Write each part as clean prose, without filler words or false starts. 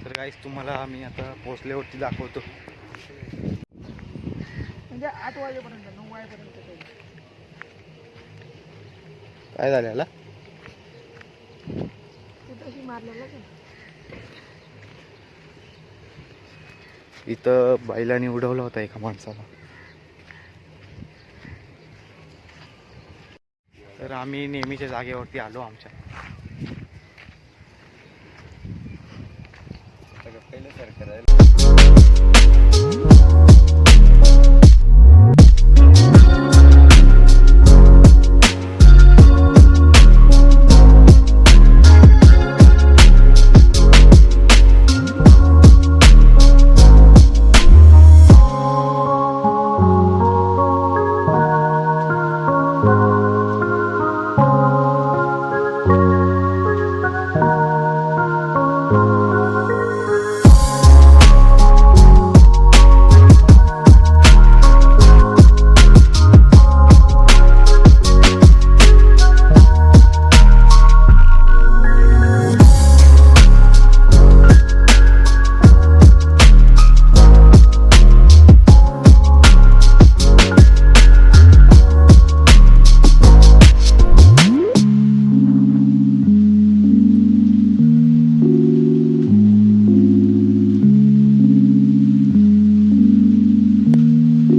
तर गाईस तुम्हाला आम्ही आता पोहोचल्यावरती दाखवतो. म्हणजे 8 वाजेपर्यंत 9 वाजेपर्यंत काय झालेला कुठेही मारलेला का इथं बैलाने उडवला होता एका माणसाला. तर आम्ही नेहमीच्या जागेवरती आलो आमच्या.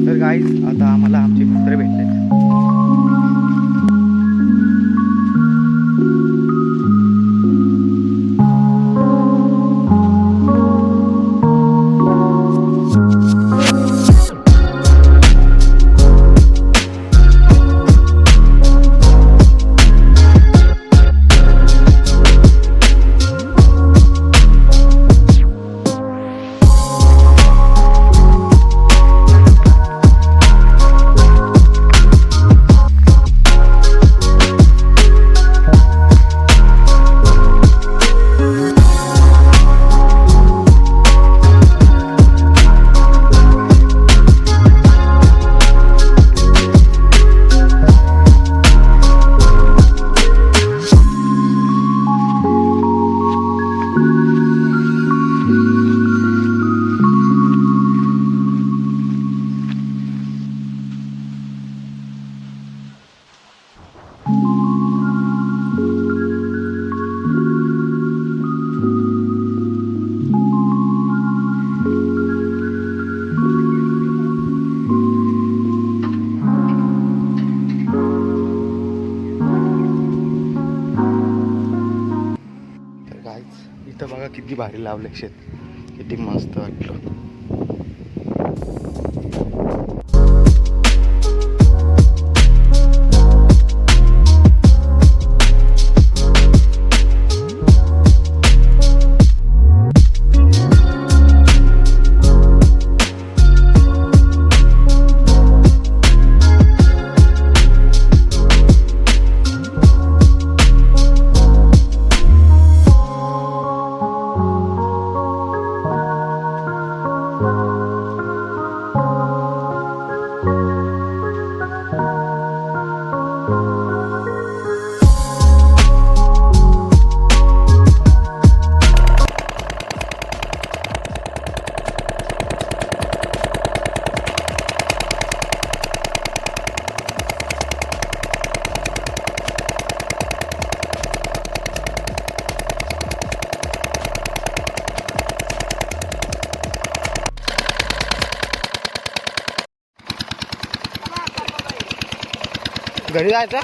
तर गाईस आता आम्हाला आमचे मित्र भेटलेत. इथं बघा किती भारी लावले शेत, किती मस्त वाटलं. घरी जायचं.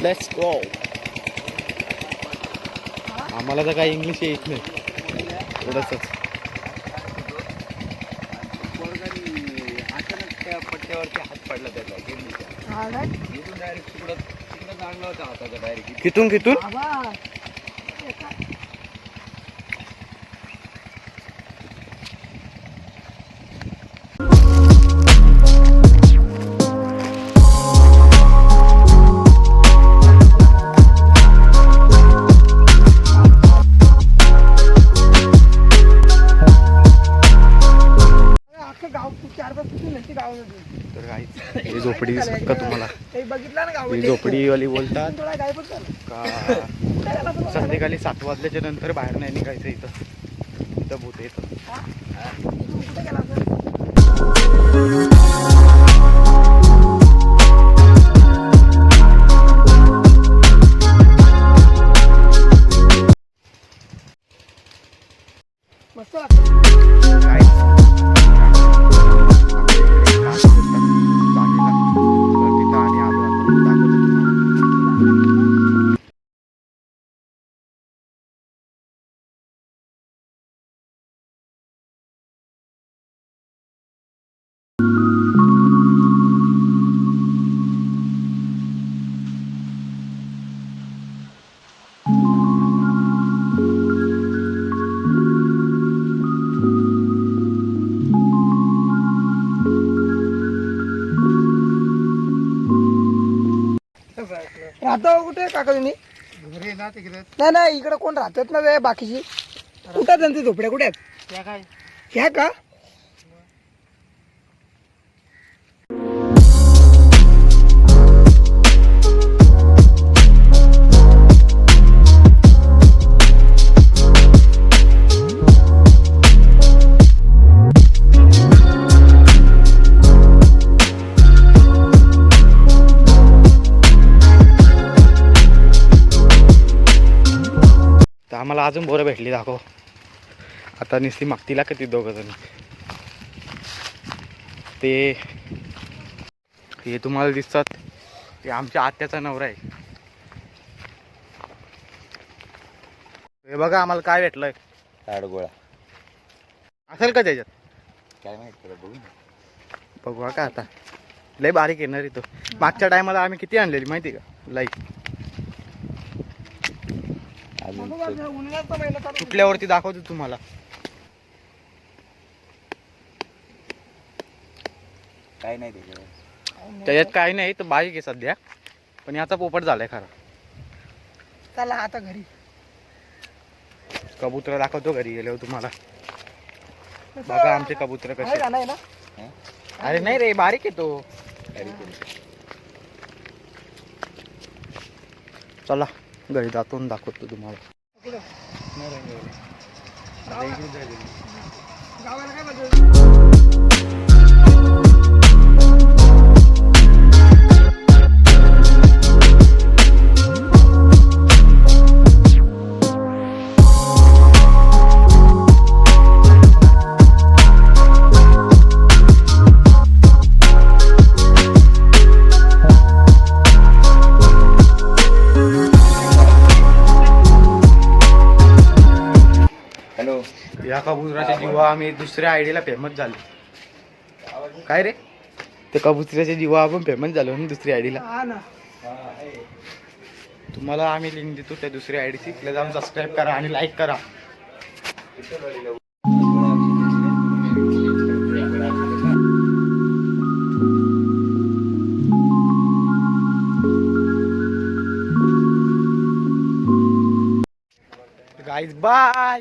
Let's go. आम्हाला तर काही इंग्लिश येत नाही थोडंसंच. अचानक त्या पट्ट्यावरती हात पडला त्याचा. डायरेक्ट तिकडं जाणला होता हाताचा डायरेक्ट. कितून तर काही झोपडी दिसत का तुम्हाला? ही झोपडीवाली बोलतात का संध्याकाळी 7 वाजल्याच्या नंतर बाहेर नाही निघायचं इथं भूत येतं. कुठे गेला असेल? मस्त लागतं. काहीच बागेला तिथं आणि आलो आता दाखवतो तुम्हाला. राहतो कुठे काका तुम्ही? घरी ना तिकडे नाही नाही, इकडे कोण राहतात ना वे बाकीची? कुठे आहेत त्यांचे झोपड्या, कुठे आहेत त्या काय ह्या का? तर आम्हाला अजून बोरं भेटली दाखव. आता नुसती मागतीला का ती दोघं जण. ते हे तुम्हाला दिसतात ते आमच्या आत्याचा नवरा आहे. हे बघा आम्हाला काय भेटलंय. ताडगोळा असेल का त्याच्यात? काय माहित तुला बघू ना. बघू का आता. लय बारीक येणार आहे तो. मागच्या टायमाला आम्ही किती आणलेली माहिती का लाईक. अजून उन्हाळ्याचा महिना चालू आहे. तुटल्यावरती दाखवतो तुम्हाला. काय नाही त्याच्यावर. त्याच्यात काही नाही तर बारीक आहे सध्या. पण याचा पोपट झालाय खरा. चला आता घरी. कबूतर दाखवतो घरी गेल्यावर तुम्हाला. बघा आमचे कबूतर आहे कसे. का? नाही ना? हं? अरे नाही रे बारीक आहे तो. अरे ते- चला घरी जातो आणि दाखवतो तुम्हाला. कुठं? नाही रंगवलं. गावाला इकडून जायचं. गावाला काय पाहिजे? हॅलो. या कबुतराच्या जीवा आम्ही दुसऱ्या आयडीला फेमस झालो. काय रे ते कबुतराच्या जीवा आपण फेमस झालो ना दुसऱ्या आयडीला. हा ना. तुम्हाला आम्ही लिंक देतो त्या दुसऱ्या आयडीची. तिला जाऊन सबस्क्राईब करा आणि लाईक करा. Guys bye.